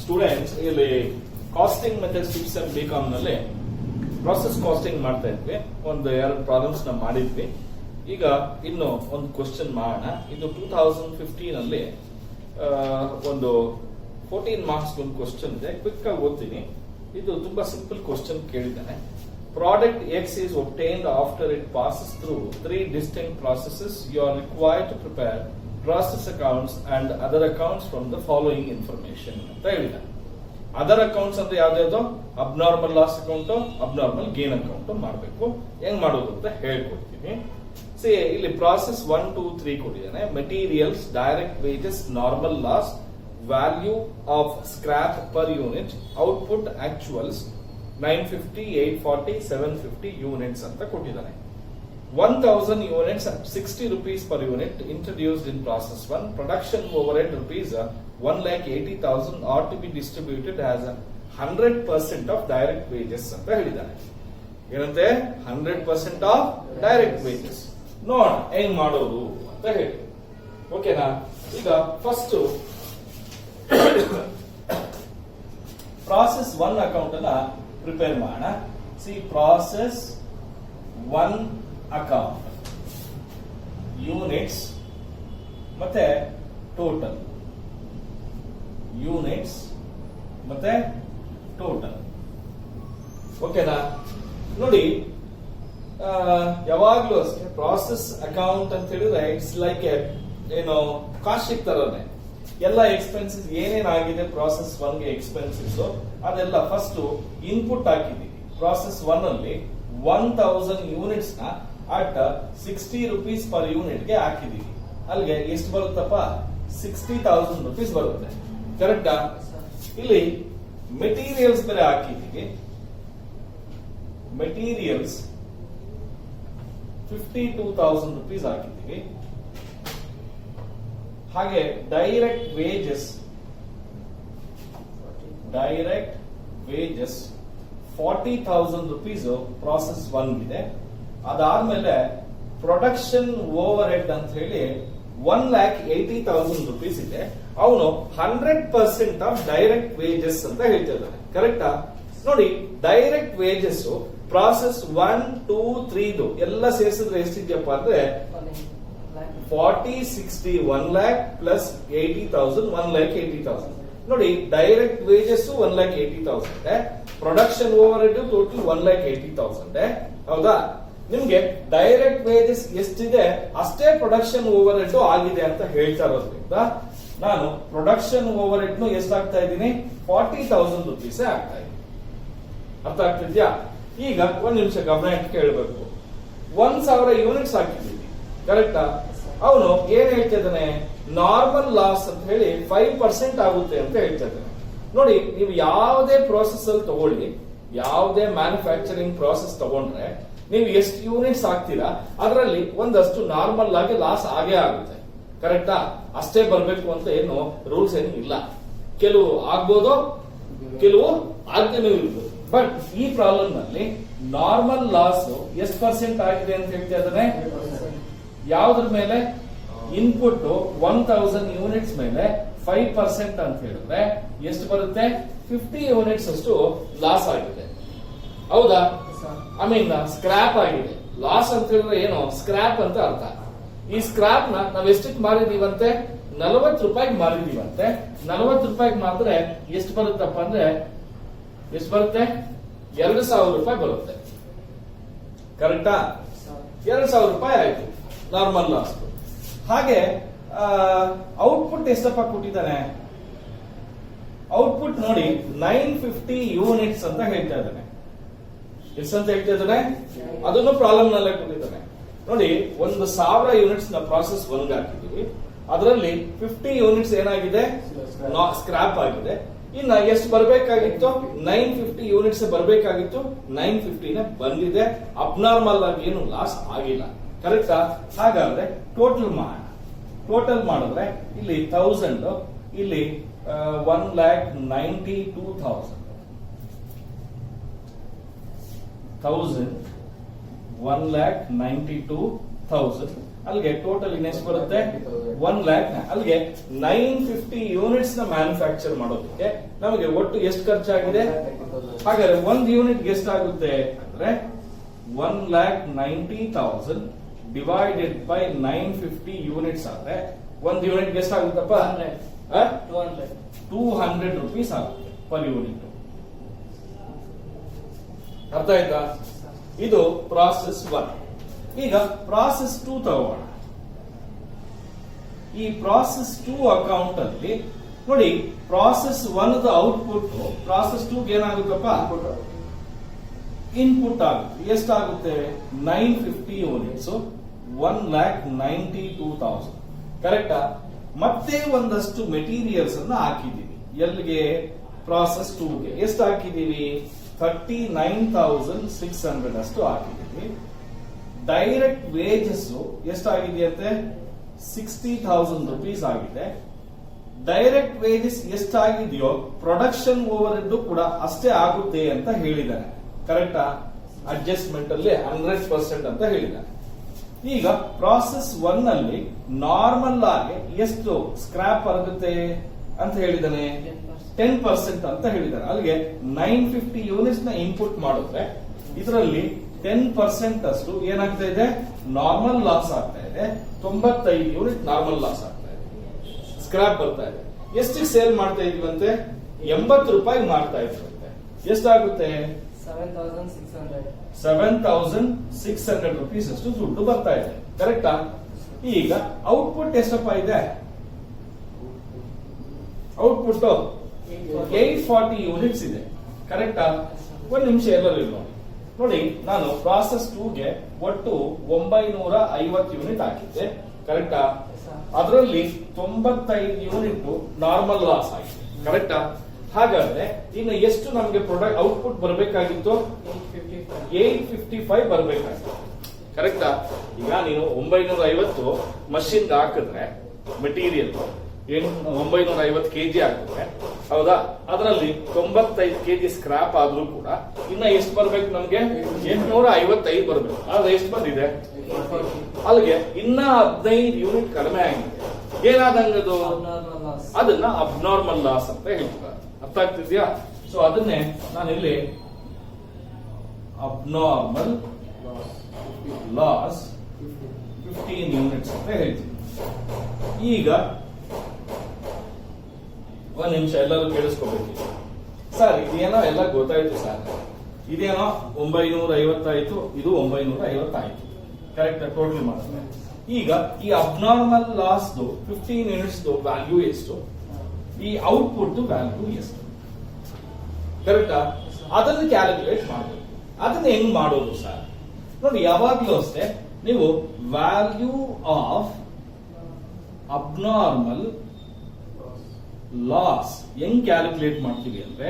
Students ಇಲ್ಲಿ casting ಮತ್ತೆ six M BCom ನಲ್ಲಿ ಪ್ರಾಸೆಸ್ ಕಾಸ್ಟಿಂಗ್ ಮಾಡ್ತಾ ಇದ್ವಿ. ಒಂದು 2 ಪ್ರಾಬ್ಲಮ್ಸ್ ನ ಮಾಡಿದ್ವಿ. ಈಗ ಇನ್ನು ಒಂದು ಕ್ವಶನ್ ಮಾಡೋಣ. ಇದು 2015 ಅಲ್ಲಿ ಒಂದು 14 ಮಾರ್ಕ್ಸ್ ಒಂದು ಕ್ವಶನ್ ಇದೆ. ಕ್ವಿಕ್ ಆಗಿ ಓದ್ತೀನಿ. ಇದು ತುಂಬಾ ಸಿಂಪಲ್ ಕ್ವಶನ್ ಕೇಳಿದ್ದಾನೆ. Product X is obtained after it passes through 3 distinct processes. You are required to prepare process accounts and other accounts from the following information ಅಂತ ಹೇಳಿದ. ಅದರ್ ಅಕೌಂಟ್ಸ್ ಅಂದ್ರೆ ಯಾವ್ದು? Abnormal loss account, abnormal gain account ಮಾಡಬೇಕು. ಹೆಂಗ್ ಮಾಡೋದು ಅಂತ ಹೇಳ್ಕೊಡ್ತೀನಿ. C ಇಲ್ಲಿ ಪ್ರಾಸೆಸ್ 1, 2, 3 ಕೊಟ್ಟಿದ್ದಾನೆ. Materials, direct wages, normal loss, value of scrap per unit, output, actuals 950, 840, 750 units ಅಂತ ಕೊಟ್ಟಿದ್ದಾನೆ. 1000 units at 60 rupees per unit introduced in process 1. Production overhead rupees 1,80,000 are to be distributed as 100% of direct wages ಅಂತ ಹೇಳಿದ್ದಾನೆ. ಏನಂತೆ? 100% of direct wages. ನೋಡ ಹೆಂಗ್ ಮಾಡೋದು ಅಂತ ಹೇಳಿ. ಓಕೆನಾ? ಈಗ ಫಸ್ಟ್ ಪ್ರಾಸೆಸ್ 1 ಅಕೌಂಟ್ ಅನ್ನ ಪ್ರಿಪೇರ್ ಮಾಡೋಣ. ಸಿ ಪ್ರಾಸೆಸ್ 1 ಅಕೌಂಟ್ ಯೂನಿಟ್ಸ್ ಮತ್ತೆ ಟೋಟಲ್, ಯೂನಿಟ್ಸ್ ಮತ್ತೆ ಟೋಟಲ್. ಓಕೆನಾ? ನೋಡಿ, ಯಾವಾಗ್ಲೂ ಅಷ್ಟೇ ಪ್ರಾಸೆಸ್ ಅಕೌಂಟ್ ಅಂತ ಹೇಳಿದ್ರೆ ಇಟ್ಸ್ ಲೈಕ್ ಏನು ಕಾಸ್ಟ್ ಶೀಟ್ ತರನೇ. ಎಲ್ಲ ಎಕ್ಸ್ಪೆನ್ಸಸ್ ಏನೇನಾಗಿದೆ ಪ್ರಾಸೆಸ್ 1 ಗೆ ಎಕ್ಸ್ಪೆನ್ಸಸ್ ಅದೆಲ್ಲ ಫಸ್ಟ್ ಇನ್ಪುಟ್ ಹಾಕಿದೀವಿ. ಪ್ರಾಸೆಸ್ 1 ಅಲ್ಲಿ 1000 ಯೂನಿಟ್ಸ್ ನ ಅಟ್ 60 rupees ಪರ್ ಯೂನಿಟ್ ಗೆ ಹಾಕಿದೀವಿ. ಅಲ್ಲಿಗೆ ಎಷ್ಟು ಬರುತ್ತಪ್ಪ? 60,000 rupees ಬರುತ್ತೆ. ಕರೆಕ್ಟಾ? ಇಲ್ಲಿ ಮೆಟೀರಿಯಲ್ಸ್ ಬೇರೆ ಹಾಕಿದೀವಿ. ಮೆಟೀರಿಯಲ್ಸ್ 52,000 rupees ಹಾಕಿದೀವಿ. ಹಾಗೆ ಡೈರೆಕ್ಟ್ ವೇಜಸ್ 40,000 rupees ಪ್ರಾಸೆಸ್ 1 ಇದೆ. ಅದಾದ್ಮೇಲೆ ಪ್ರೊಡಕ್ಷನ್ ಓವರ್ ಹೆಡ್ ಅಂತ ಹೇಳಿ 1,80,000 rupees ಇದೆ. ಅವನು 100% ಆಫ್ ಡೈರೆಕ್ಟ್ ವೇಜಸ್ ಅಂತ ಹೇಳ್ತಿದ್ದಾನೆ. ಕರೆಕ್ಟಾ? ನೋಡಿ, ಡೈರೆಕ್ಟ್ ವೇಜಸ್ ಪ್ರಾಸೆಸ್ 1, 2, 3 ಎಲ್ಲ ಸೇರಿಸಿದ್ರೆ ಎಷ್ಟಿದ್ಯಪ್ಪ ಅಂದ್ರೆ 40, 60, 1 lakh ಪ್ಲಸ್ 80,000, 1,80,000. ನೋಡಿ, direct wages 1,80,000, production over head total 1,80,000. ಹೌದಾ? ನಿಮ್ಗೆ ಡೈರೆಕ್ಟ್ ವೇಜಸ್ ಎಷ್ಟಿದೆ ಅಷ್ಟೇ ಪ್ರೊಡಕ್ಷನ್ ಓವರ್ ಹೆಡ್ ಆಗಿದೆ ಅಂತ ಹೇಳ್ತಾ ಇರೋದ್ರಿಂದ ನಾನು ಪ್ರೊಡಕ್ಷನ್ ಓವರ್ ಹೆಡ್ ಎಷ್ಟಾಗ್ತಾ ಇದ್ದೀನಿ? 40,000 rupees ಆಗ್ತಾ ಇದೆ. ಅರ್ಥ ಆಗ್ತಿದ್ಯಾ? ಈಗ ಒಂದ್ ನಿಮಿಷ ಗಮನ ಇಟ್ಟು ಕೇಳಬೇಕು. 1,000 ಯೂನಿಟ್ಸ್ ಹಾಕಿದ್ದೀವಿ. ಕರೆಕ್ಟಾ? ಅವನು ಏನ್ ಹೇಳ್ತಾ ಇದ್ದಾನೆ? ನಾರ್ಮಲ್ ಲಾಸ್ ಅಂತ ಹೇಳಿ 5% ಆಗುತ್ತೆ ಅಂತ ಹೇಳ್ತಾ ಇದ್ದಾನೆ. ನೋಡಿ, ನೀವು ಯಾವುದೇ ಪ್ರೋಸೆಸ್ ಅಲ್ಲಿ ತಗೊಳ್ಳಿ, ಯಾವುದೇ ಮ್ಯಾನುಫ್ಯಾಕ್ಚರಿಂಗ್ ಪ್ರೋಸೆಸ್ ತಗೊಂಡ್ರೆ ನೀವು ಎಷ್ಟು ಯೂನಿಟ್ಸ್ ಹಾಕ್ತೀರಾ ಅದರಲ್ಲಿ ಒಂದಷ್ಟು ನಾರ್ಮಲ್ ಆಗಿ ಲಾಸ್ ಆಗೇ ಆಗುತ್ತೆ. ಕರೆಕ್ಟಾ? ಅಷ್ಟೇ ಬರಬೇಕು ಅಂತ ಏನು ರೂಲ್ಸ್ ಏನು ಇಲ್ಲ. ಕೆಲವು ಆಗ್ಬೋದು, ಕೆಲವು ಆಗ್ದೇನೂ ಇರ್ಬೋದು. ಬಟ್ ಈ ಪ್ರಾಬ್ಲಮ್ ನಲ್ಲಿ ನಾರ್ಮಲ್ ಲಾಸ್ ಎಷ್ಟು ಪರ್ಸೆಂಟ್ ಆಗಿದೆ ಅಂತ ಹೇಳ್ತಾ ಇದ್ದಾನೆ? ಯಾವುದ್ರ ಮೇಲೆ? ಇನ್ಪುಟ್ 1000 ಯೂನಿಟ್ಸ್ ಮೇಲೆ 5% ಅಂತ ಹೇಳಿದ್ರೆ ಎಷ್ಟು ಬರುತ್ತೆ? 50 ಯೂನಿಟ್ಸ್ ಅಷ್ಟು ಲಾಸ್ ಆಗಿದೆ. ಹೌದಾ? ಐ ಮೀನ್ ಸ್ಕ್ರಾಪ್ ಆಗಿದೆ. ಲಾಸ್ ಅಂತ ಹೇಳಿದ್ರೆ ಏನು? ಸ್ಕ್ರಾಪ್ ಅಂತ ಅರ್ಥ. ಈ ಸ್ಕ್ರಾಪ್ ನ ನಾವ್ ಎಷ್ಟಕ್ಕೆ ಮಾರಿದೀವಂತೆ? 40 ರೂಪಾಯಿಗೆ ಮಾರಿದೀವಂತೆ. 40 ರೂಪಾಯಿಗೆ ಮಾರಿದ್ರೆ ಎಷ್ಟು ಬರುತ್ತಪ್ಪ ಅಂದ್ರೆ ಎಷ್ಟು ಬರುತ್ತೆ? 2,000 ರೂಪಾಯಿ ಬರುತ್ತೆ. ಕರೆಕ್ಟಾ? 2,000 ರೂಪಾಯಿ ಆಯ್ತು ನಾರ್ಮಲ್ ಲಾಸ್. ಹಾಗೆ ಔಟ್ಪುಟ್ ಎಷ್ಟಪ್ಪ ಕೊಟ್ಟಿದ್ದಾನೆ? ಔಟ್ಪುಟ್ ನೋಡಿ 950 ಯೂನಿಟ್ಸ್ ಅಂತ ಹೇಳ್ತಾ ಇದ್ದಾನೆ. ಎಷ್ಟು ಅಂತ ಹೇಳ್ತಾ ಇದ್ದಾನೆ? ಅದನ್ನು ಪ್ರಾಬ್ಲಮ್ ನಲ್ಲೇ ಕೊಟ್ಟಿದ್ದಾನೆ. ನೋಡಿ, 1,000 ಯೂನಿಟ್ಸ್ ನ ಪ್ರಾಸೆಸ್ 1 ಹಾಕಿದೀವಿ. ಅದರಲ್ಲಿ 50 ಯೂನಿಟ್ಸ್ ಏನಾಗಿದೆ? ಸ್ಕ್ರಾಪ್ ಆಗಿದೆ. ಇನ್ನ ಎಷ್ಟು ಬರಬೇಕಾಗಿತ್ತು? 950 ಯೂನಿಟ್ಸ್ ಬರಬೇಕಾಗಿತ್ತು. 950 ಬಂದಿದೆ. ಅಬ್ನಾರ್ಮಲ್ ಆಗಿ ಏನು ಲಾಸ್ ಆಗಿಲ್ಲ. ಕರೆಕ್ಟಾ? ಹಾಗಾದ್ರೆ ಟೋಟಲ್ ಮಾಡೋಣ. ಟೋಟಲ್ ಮಾಡಿದ್ರೆ ಇಲ್ಲಿ 1000, ಇಲ್ಲಿ 1,92,000, 1,92,000 ಅಲ್ಲಿಗೆ ಟೋಟಲ್ ಇನ್ನೆಷ್ಟು ಬರುತ್ತೆ 1 lakh. ಅಲ್ಲಿಗೆ 950 ಯೂನಿಟ್ಸ್ ನ ಮ್ಯಾನುಫ್ಯಾಕ್ಚರ್ ಮಾಡೋದಕ್ಕೆ ನಮಗೆ ಒಟ್ಟು ಎಷ್ಟು ಖರ್ಚಾಗಿದೆ? ಹಾಗಾದ್ರೆ ಒಂದು ಯೂನಿಟ್ ಎಷ್ಟಾಗುತ್ತೆ ಅಂದ್ರೆ 1,90,000 ಡಿವೈಡೆಡ್ ಬೈ 950 ಯೂನಿಟ್ಸ್ ಆದ್ರೆ ಒಂದು ಯೂನಿಟ್ ಎಷ್ಟಾಗುತ್ತಪ್ಪ? 200 ರುಪೀಸ್ ಆಗುತ್ತೆ ಪರ್ ಯೂನಿಟ್. ಅರ್ಥ ಆಯ್ತಾ? ಇದು ಪ್ರಾಸೆಸ್ 1. ಈಗ ಪ್ರಾಸೆಸ್ 2 ತಗೋಣ. ಈ ಪ್ರಾಸೆಸ್ 2 ಅಕೌಂಟ್ ಅಲ್ಲಿ ನೋಡಿ, ಪ್ರಾಸೆಸ್ 1 ಔಟ್ಪುಟ್ ಪ್ರಾಸೆಸ್ 2 ಏನಾಗುತ್ತಪ್ಪ? ಇನ್ಪುಟ್ ಆಗುತ್ತೆ. ಎಷ್ಟಾಗುತ್ತೆ? 950 ಯೂನಿಟ್ಸ್, 1,92,000. ಕರೆಕ್ಟಾ? ಮತ್ತೆ ಒಂದಷ್ಟು ಮೆಟೀರಿಯಲ್ಸ್ ಅನ್ನ ಹಾಕಿದೀವಿ. ಎಲ್ಲಿಗೆ? ಪ್ರಾಸೆಸ್ 2ಗೆ. ಎಷ್ಟು ಹಾಕಿದೀವಿ? 39,600 ಅಷ್ಟು ಹಾಕಿದೀವಿ. ಡೈರೆಕ್ಟ್ ವೇಜಸ್ ಎಷ್ಟಾಗಿದೆಯಂತೆ? 60,000 ರುಪೀಸ್ ಆಗಿದೆ. ಡೈರೆಕ್ಟ್ ವೇಜಸ್ ಎಷ್ಟಾಗಿದೆಯೋ ಪ್ರೊಡಕ್ಷನ್ ಓವರ್ ಹೆಡ್ ಕೂಡ ಅಷ್ಟೇ ಆಗುತ್ತೆ ಅಂತ ಹೇಳಿದ್ದಾನೆ. ಕರೆಕ್ಟಾ? ಅಡ್ಜಸ್ಟ್ಮೆಂಟ್ ಅಲ್ಲಿ 100% ಅಂತ ಹೇಳಿದ್ದಾನೆ. ಈಗ ಪ್ರಾಸೆಸ್ 1 ಅಲ್ಲಿ ನಾರ್ಮಲ್ ಆಗಿ ಎಷ್ಟು ಸ್ಕ್ರಾಪ್ ಆಗುತ್ತೆ ಅಂತ ಹೇಳಿದಾನೆ? 10% ಅಂತ ಹೇಳಿದಾನೆ. ಅಲ್ಲಿಗೆ 950 ಯೂನಿಟ್ಸ್ ನ ಇನ್ಪುಟ್ ಮಾಡಿದ್ರೆ ಇದರಲ್ಲಿ 10% ಅಷ್ಟು ಏನಾಗ್ತಾ ಇದೆ? ನಾರ್ಮಲ್ ಲಾಸ್ ಆಗ್ತಾ ಇದೆ. 95 ಯೂನಿಟ್ ನಾರ್ಮಲ್ ಲಾಸ್ ಆಗ್ತಾ ಇದೆ, ಸ್ಕ್ರಾಪ್ ಬರ್ತಾ ಇದೆ. ಎಷ್ಟಿಗೆ ಸೇಲ್ ಮಾಡ್ತಾ ಇದೀವಂತೆ? 80 ರೂಪಾಯಿ ಮಾಡ್ತಾ ಇದ್ರಂತೆ. ಎಷ್ಟಾಗುತ್ತೆ? 7,600 ರುಪೀಸ್ ಅಷ್ಟು ದುಡ್ಡು ಬರ್ತಾ ಇದೆ. ಕರೆಕ್ಟಾ? ಈಗ ಔಟ್ಪುಟ್ ಎಷ್ಟಪ್ಪ ಇದೆ? ಔಟ್ಪುಟ್ 840 ಯೂನಿಟ್ಸ್ ಇದೆ. ಕರೆಕ್ಟಾ? ಒಂದು ನಿಮಿಷ ಎಲ್ಲರೂ ನೋಡಿ, ನಾನು ಪ್ರಾಸೆಸ್ 2ಗೆ ಒಟ್ಟು 950 ಯೂನಿಟ್ ಹಾಕಿದ್ದೆ. ಕರೆಕ್ಟಾ? ಅದರಲ್ಲಿ 95 ಯೂನಿಟ್ ನಾರ್ಮಲ್ ಲಾಸ್ ಆಗಿದೆ. ಕರೆಕ್ಟಾ? ಹಾಗಾದ್ರೆ ಇನ್ನು ಎಷ್ಟು ನಮಗೆ ಪ್ರಾಡಕ್ಟ್ ಔಟ್ಪುಟ್ ಬರಬೇಕಾಗಿತ್ತು? 855 ಬರಬೇಕಾಗಿತ್ತು. ಕರೆಕ್ಟಾ? ಈಗ ನೀನು 950 ಮಷಿನ್ ಹಾಕಿದ್ರೆ ಮೆಟೀರಿಯಲ್ 950 ಕೆಜಿ ಹಾಕಿದ್ರೆ, ಹೌದಾ? ಅದರಲ್ಲಿ 95 ಕೆಜಿ ಸ್ಕ್ರಾಪ್ ಆದ್ರೂ ಕೂಡ ಇನ್ನ ಎಷ್ಟು ಬರ್ಬೇಕು ನಮ್ಗೆ? 855 ಬರ್ಬೇಕು. ಆದ್ರೆ ಎಷ್ಟು ಬಂದಿದೆ? ಅಲ್ಲಿಗೆ ಇನ್ನ 15 ಯೂನಿಟ್ ಕಡಿಮೆ ಆಗಿದೆ. ಏನಾದಂಗದು? ಅದನ್ನ ಅಬ್ನಾರ್ಮಲ್ ಲಾಸ್ ಅಂತ ಹೇಳ್ತಾರೆ. ಅರ್ಥ ಆಗ್ತಿದ್ಯಾ? ಸೊ ಅದನ್ನೇ ನಾನು ಇಲ್ಲಿ ಅಬ್ನಾರ್ಮಲ್ ಲಾಸ್ 15 ಯೂನಿಟ್ಸ್ ಅಂತ ಹೇಳ್ತೀನಿ. ಈಗ ಒಂದ್ ನಿಮಿಷ ಎಲ್ಲರೂ ಕೇಳಿಸ್ಕೋಬೇಕು. ಸರ್ ಇದೇನೋ ಎಲ್ಲ ಗೊತ್ತಾಯ್ತು ಸರ್, ಇದೇನೋ 950 ಆಯ್ತು, ಇದು 950 ಆಯ್ತು. ಕರೆಕ್ಟ್? ಟೋಟಲ್ ಮಾಡಿದ್ರೆ ಈಗ ಈ ಅಬ್ನಾರ್ಮಲ್ ಲಾಸ್ 15 ಯೂನಿಟ್ಸ್ ವ್ಯಾಲ್ಯೂ ಎಷ್ಟು? ಈ ಔಟ್ಪುಟ್ ವ್ಯಾಲ್ಯೂ ಎಷ್ಟು? ಕರೆಕ್ಟಾ? ಅದನ್ನು ಕ್ಯಾಲ್ಕುಲೇಟ್ ಮಾಡಬೇಕು. ಅದನ್ನ ಹೆಂಗ್ ಮಾಡೋದು ಸರ್? ನೋಡಿ, ಯಾವಾಗ್ಲೂ ಅಷ್ಟೇ ನೀವು ವ್ಯಾಲ್ಯೂ ಆಫ್ ಅಬ್ನಾರ್ಮಲ್ ಲಾಸ್ ಹೆಂಗ್ ಕ್ಯಾಲ್ಕುಲೇಟ್ ಮಾಡ್ತೀವಿ ಅಂದ್ರೆ,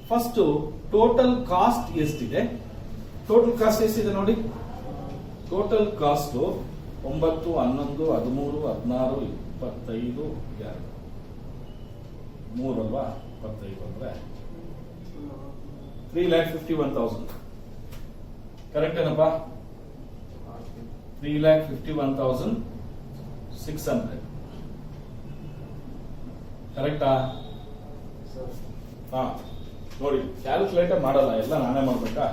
ಫಸ್ಟ್ ಟೋಟಲ್ ಕಾಸ್ಟ್ ಎಷ್ಟಿದೆ? ಟೋಟಲ್ ಕಾಸ್ಟ್ ಎಷ್ಟಿದೆ ನೋಡಿ. ಟೋಟಲ್ ಕಾಸ್ಟ್ 9, 11, 13, 16, 25, 3 ಅಲ್ವಾ? 25 ಅಂದ್ರೆ 3,51,000. ಕರೆಕ್ಟ್ ಏನಪ್ಪ? 3,51,600. ಕರೆಕ್ಟಾ? ಹಾ, ನೋಡಿ ಕ್ಯಾಲ್ಕುಲೇಟರ್ ಮಾಡಲ್ಲ, ಎಲ್ಲ ನಾನೇ ಮಾಡ್ಬೇಕಾ?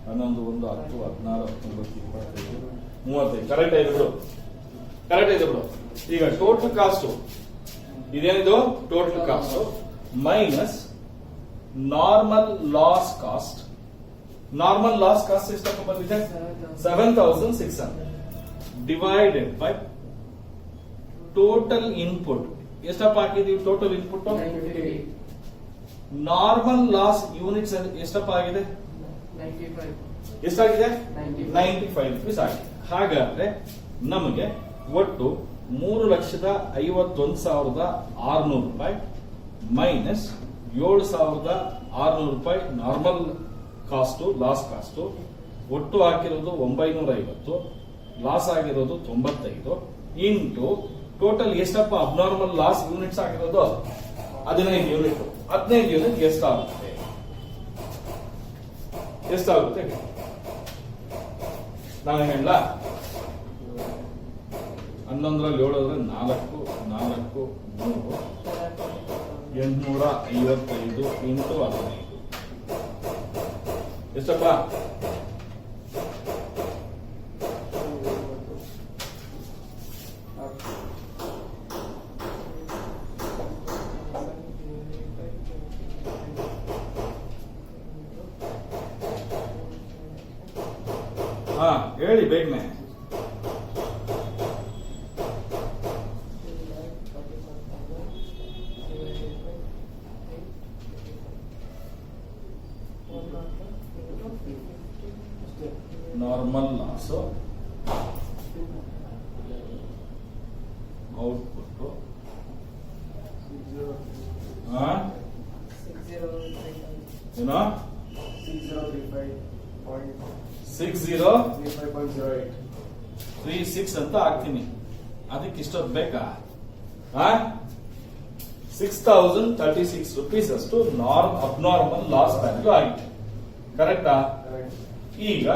11, 1, 10, 16, 19, 25, 35. ಕರೆಕ್ಟ್ ಆಯ್ತು ಬಿಡು. ಕರೆಕ್ಟ್ ಆಯ್ತು ಬಿಡು. ಈಗ ಟೋಟಲ್ ಕಾಸ್ಟ್ ಇದೇನಿದು? Total cost minus normal loss cost. Normal loss cost ಎಷ್ಟಪ್ಪ ಬಂದಿದೆ? 7,600 ಡಿವೈಡೆಡ್ ಬೈ ಟೋಟಲ್ ಇನ್ಪುಟ್. ಎಷ್ಟಪ್ಪ ಹಾಕಿದೀವಿ? Total input normal loss units ಎಷ್ಟಪ್ಪ ಆಗಿದೆ? ಎಷ್ಟಾಗಿದೆ? 95 ರುಪೀಸ್ ಆಗಿದೆ. ಹಾಗಾದ್ರೆ ನಮಗೆ ಒಟ್ಟು 3,51,600 ರೂಪಾಯಿ ಮೈನಸ್ 7,600 ರೂಪಾಯಿ ನಾರ್ಮಲ್ ಕಾಸ್ಟ್, ಲಾಸ್ ಕಾಸ್ಟ್. ಒಟ್ಟು ಹಾಕಿರೋದು 950, ಲಾಸ್ ಆಗಿರೋದು 95 ಇಂಟು ಟೋಟಲ್ ಎಷ್ಟಪ್ಪ ಅಬ್ನಾರ್ಮಲ್ ಲಾಸ್ ಯೂನಿಟ್ಸ್ ಆಗಿರೋದು? 15 ಯೂನಿಟ್. 15 ಯೂನಿಟ್ ಎಷ್ಟಾಗುತ್ತೆ? ಎಷ್ಟಾಗುತ್ತೆ ನಾನು ಹೇಳ? 11ರಲ್ಲಿ 7 ಹೋದ್ರೆ 4 4 3 855 ಇಂಟು 15 ಎಷ್ಟಪ್ಪ? ಹಾ ಹೇಳಿ ಬೇಗನೆ. ನಾರ್ಮಲ್ ಲಾಸ್ ಔಟ್ಪುಟ್ ಏನೋ 6036 ಅಂತ ಹಾಕ್ತೀನಿ. ಅದಕ್ಕೆ ಇಷ್ಟೊತ್ತು ಬೇಕಾ? 6036 rupees ಅಷ್ಟು ಅಬ್ನಾರ್ಮಲ್ ಲಾಸ್ ವ್ಯಾಲ್ಯೂ ಆಗಿದೆ. ಕರೆಕ್ಟಾ? ಈಗ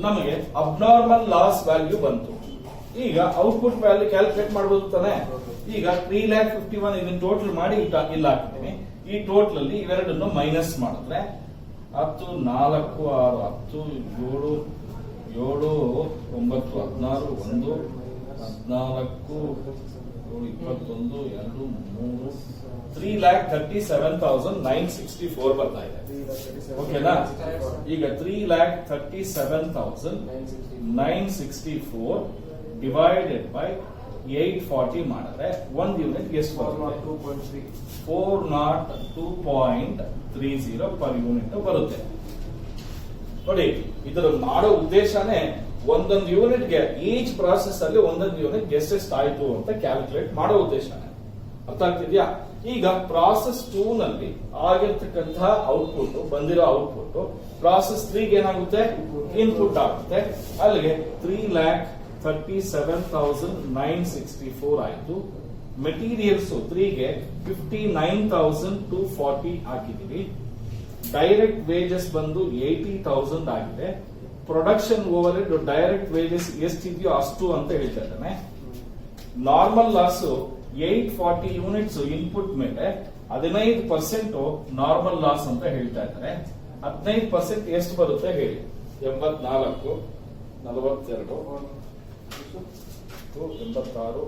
ನಮಗೆ ಅಬ್ನಾರ್ಮಲ್ ಲಾಸ್ ವ್ಯಾಲ್ಯೂ ಬಂತು. ಈಗ ಔಟ್ಪುಟ್ ವ್ಯಾಲ್ಯೂ ಕ್ಯಾಲ್ಕುಲೇಟ್ ಮಾಡಬಹುದು ತಾನೆ. ಈಗ 3,51,000 ಇದನ್ನ ಟೋಟಲ್ ಮಾಡಿ ಇಲ್ಲ ಹಾಕ್ತೀನಿ. ಈ ಟೋಟಲ್ ಅಲ್ಲಿ ಇವೆರಡನ್ನು ಮೈನಸ್ ಮಾಡಿದ್ರೆ 10 4 6 10 7 7 9 16 1 14 21 2 3 3,37,964 ಬರ್ತಾ ಇದೆ. ಓಕೆನಾ? ಈಗ 3,37,964 ಡಿವೈಡೆಡ್ ಬೈ 840 ಮಾಡಿದ್ರೆ ಒಂದು ಯೂನಿಟ್ ಎಷ್ಟು ಬರುತ್ತೆ? 402.30 ಪರ್ ಯೂನಿಟ್ ಬರುತ್ತೆ. ನೋಡಿ, ಇದರ ಮಾಡೋ ಉದ್ದೇಶನೇ ಒಂದೊಂದು ಯೂನಿಟ್ಗೆ ಈಚ್ ಪ್ರಾಸೆಸ್ ಅಲ್ಲಿ ಒಂದೊಂದು ಯೂನಿಟ್ ಎಷ್ಟೆಷ್ಟು ಆಯ್ತು ಅಂತ ಕ್ಯಾಲ್ಕುಲೇಟ್ ಮಾಡೋ ಉದ್ದೇಶನೇ. ಅರ್ಥ ಆಗ್ತಿದ್ಯಾ? ಈಗ ಪ್ರಾಸೆಸ್ 2 ನಲ್ಲಿ ಆಗಿರ್ತಕ್ಕಂತಹ ಔಟ್ಪುಟ್ ಬಂದಿರೋ ಔಟ್ಪುಟ್ ಪ್ರಾಸೆಸ್ 3 ಗೆ ಏನಾಗುತ್ತೆ? ಇನ್ಪುಟ್ ಆಗುತ್ತೆ. ಅಲ್ಲಿಗೆ 3,37,964 ಆಯ್ತು. ಮೆಟೀರಿಯಲ್ಸ್ 3 ಗೆ 59,240 ಹಾಕಿದೀವಿ. ಡೈರೆಕ್ಟ್ ವೇಜಸ್ ಬಂದು 80,000 ಆಗಿದೆ. Production over head direct wages ಎಷ್ಟಿದೆಯೋ ಅಷ್ಟು ಅಂತ ಹೇಳ್ತಾ ಇದ್ದಾನೆ. ನಾರ್ಮಲ್ ಲಾಸ್ 840 ಯೂನಿಟ್ಸ್ ಇನ್ಪುಟ್ ಮೇಲೆ 15% ನಾರ್ಮಲ್ ಲಾಸ್ ಅಂತ ಹೇಳ್ತಾ ಇದ್ದಾರೆ. 15% ಎಷ್ಟು ಬರುತ್ತೆ ಹೇಳಿ? 84 42 86 112.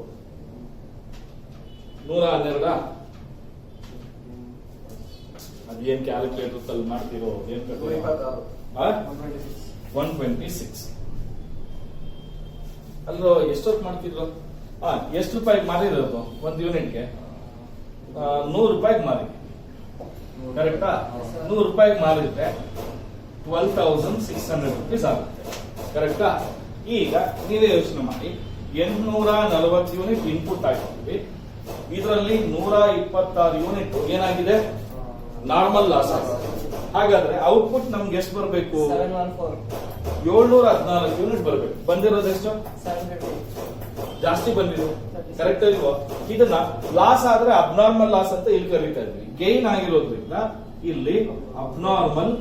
ಅದೇನ್ ಕ್ಯಾಲ್ಕುಲೇಟರ್ ಅಲ್ಲಿ ಮಾಡ್ತಿರೋ? 126 ಅಲ್ಲೋ ಎಷ್ಟೊತ್ತು ಮಾಡ್ತಿದ್ರು? ಎಷ್ಟು ರೂಪಾಯಿಗೆ ಮಾರಿರೋದು ಒಂದು ಯೂನಿಟ್ಗೆ? 100 ರೂಪಾಯಿಗೆ ಮಾರಿದ್ವಿ. ಕರೆಕ್ಟಾ? 100 ರೂಪಾಯಿಗೆ ಮಾರಿದ್ರೆ 12,600 rupees ಆಗುತ್ತೆ. ಕರೆಕ್ಟಾ? ಈಗ ನೀವೇ ಯೋಚನೆ ಮಾಡಿ, 840 ಯೂನಿಟ್ ಇನ್ಪುಟ್ ಹಾಕಿದ್ವಿ. ಇದರಲ್ಲಿ 126 ಯೂನಿಟ್ ಏನಾಗಿದೆ? ನಾರ್ಮಲ್ ಲಾಸ್ ಆಗಿದೆ. ಹಾಗಾದ್ರೆ ಔಟ್ಪುಟ್ ನಮ್ಗೆ ಎಷ್ಟು ಬರಬೇಕು? 714 ಯೂನಿಟ್ ಬರಬೇಕು. ಬಂದಿರೋದು ಎಷ್ಟು? ಜಾಸ್ತಿ ಬಂದಿದೆ. ಕರೆಕ್ಟ್ ಇಲ್ವೋ? ಇದನ್ನ ಲಾಸ್ ಆದ್ರೆ ಅಬ್ನಾರ್ಮಲ್ ಲಾಸ್ ಅಂತ ಇಲ್ಲಿ ಕರೀತಾ ಇದ್ವಿ. ಗೈನ್ ಆಗಿರೋದ್ರಿಂದ ಇಲ್ಲಿ ಅಬ್ನಾರ್ಮಲ್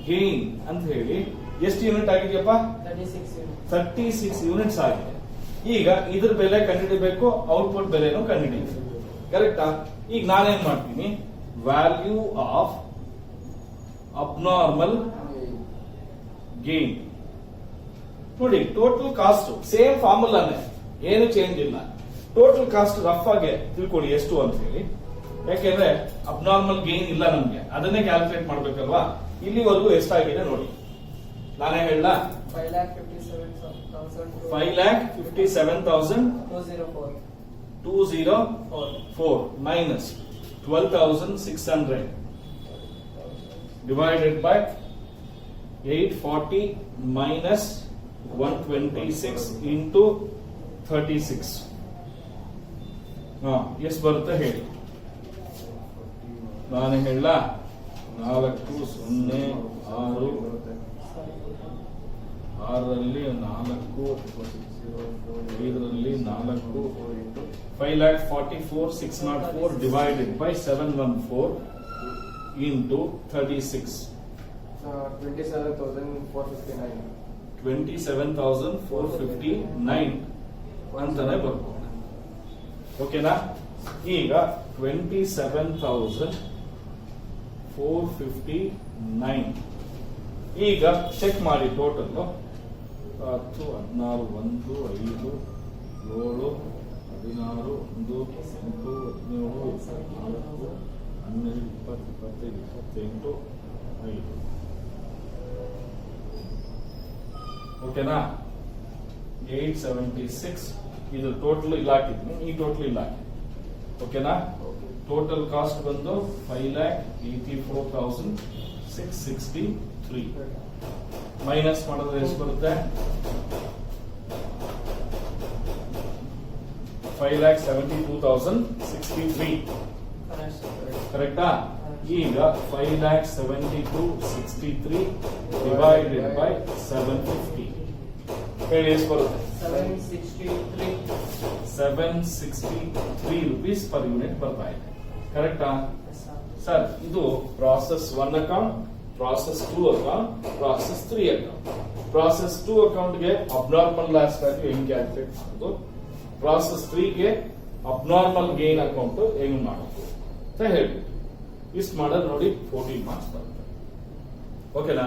ಗೈನ್ ಅಂತ ಹೇಳಿ ಎಷ್ಟು ಯೂನಿಟ್ ಆಗಿದೆಯಪ್ಪ? 36 ಯೂನಿಟ್ಸ್ ಆಗಿದೆ. ಈಗ ಇದ್ರ ಬೆಲೆ ಕಂಡುಹಿಡಿಬೇಕು, ಔಟ್ಪುಟ್ ಬೆಲೆನೂ ಕಂಡುಹಿಡಿಬೇಕು. ಕರೆಕ್ಟಾ? ಈಗ ನಾನೇನ್ ಮಾಡ್ತೀನಿ, ವ್ಯಾಲ್ಯೂ ಆಫ್ ಅಬ್ನಾರ್ಮಲ್ ಗೇನ್. ನೋಡಿ, ಟೋಟಲ್ ಕಾಸ್ಟ್ ಸೇಮ್ ಫಾರ್ಮುಲಾನೇ, ಏನು ಚೇಂಜ್ ಇಲ್ಲ. ಟೋಟಲ್ ಕಾಸ್ಟ್ ರಫ್ ಆಗಿ ತಿಳ್ಕೊಳ್ಳಿ ಎಷ್ಟು ಅಂತ ಹೇಳಿ. ಯಾಕೆಂದ್ರೆ ಅಬ್ನಾರ್ಮಲ್ ಗೇನ್ ಇಲ್ಲ ನಮ್ಗೆ, ಅದನ್ನೇ ಕ್ಯಾಲ್ಕುಲೇಟ್ ಮಾಡ್ಬೇಕಲ್ವಾ. ಇಲ್ಲಿವರೆಗೂ ಎಷ್ಟಾಗಿದೆ ನೋಡಿ, ನಾನೇ ಹೇಳ 5,57,204 minus 12,600 divided by 840 minus 126 into 36. ಎಷ್ಟು ಬರುತ್ತೆ ಹೇಳಿ? ನಾನು ಹೇಳ 4 0 6 6ರಲ್ಲಿ 4 5ರಲ್ಲಿ 4 5,44,604 divided by 714 into 36. 27,459. 27,459 ಅಂತಾನೆ ಬರ್ಬೋದು. ಓಕೆನಾ? ಈಗ 27,459. ಈಗ ಚೆಕ್ ಮಾಡಿ ಟೋಟಲ್ 10, 16, 1, 5, 7, 16, 1, 8, 17, 18, 19, 20, 25, 28, 5. ಓಕೆನಾ? 876 ಇದು ಟೋಟಲ್ ಇಲ್ಲ ಹಾಕಿದ್ದೀನಿ, ಈ ಟೋಟಲ್ ಇಲ್ಲ ಹಾಕಿ. ಓಕೆನಾ? ಟೋಟಲ್ ಕಾಸ್ಟ್ ಬಂದು 5,84,663. ಮೈನಸ್ ಮಾಡಿದ್ರೆ ಎಷ್ಟು ಬರುತ್ತೆ? 5,72,063. ಕರೆಕ್ಟಾ? ಈಗ 5,72,63 ಡಿವೈಡೆಡ್ ಬೈ 750 ಹೇಳಿ ಎಷ್ಟು ಬರುತ್ತೆ? 763 rupees per unit ಬರ್ತಾ ಇದೆ. ಕರೆಕ್ಟಾ ಸರ್? ಇದು process 1 account, process 2 account, process 3 account. Process 2 account ಗೆ ಅಬ್ನಾರ್ಮಲ್ ಲಾಸ್ ವ್ಯಾಲ್ಯೂ ಹೆಂಗ್ ಕ್ಯಾಲ್ಕುಲೇಟ್ ಮಾಡೋದು, ಪ್ರಾಸೆಸ್ 3 ಗೆ ಅಬ್ನಾರ್ಮಲ್ ಗೇನ್ ಅಕೌಂಟ್ ಹೆಂಗ್ ಮಾಡೋದು ಅಂತ ಹೇಳ್ಬಿಟ್ಟು ಇಷ್ಟು ಮಾಡೋದು ನೋಡಿ 14 ಮಾರ್ಕ್ಸ್ ಬರುತ್ತೆ. ಓಕೆನಾ?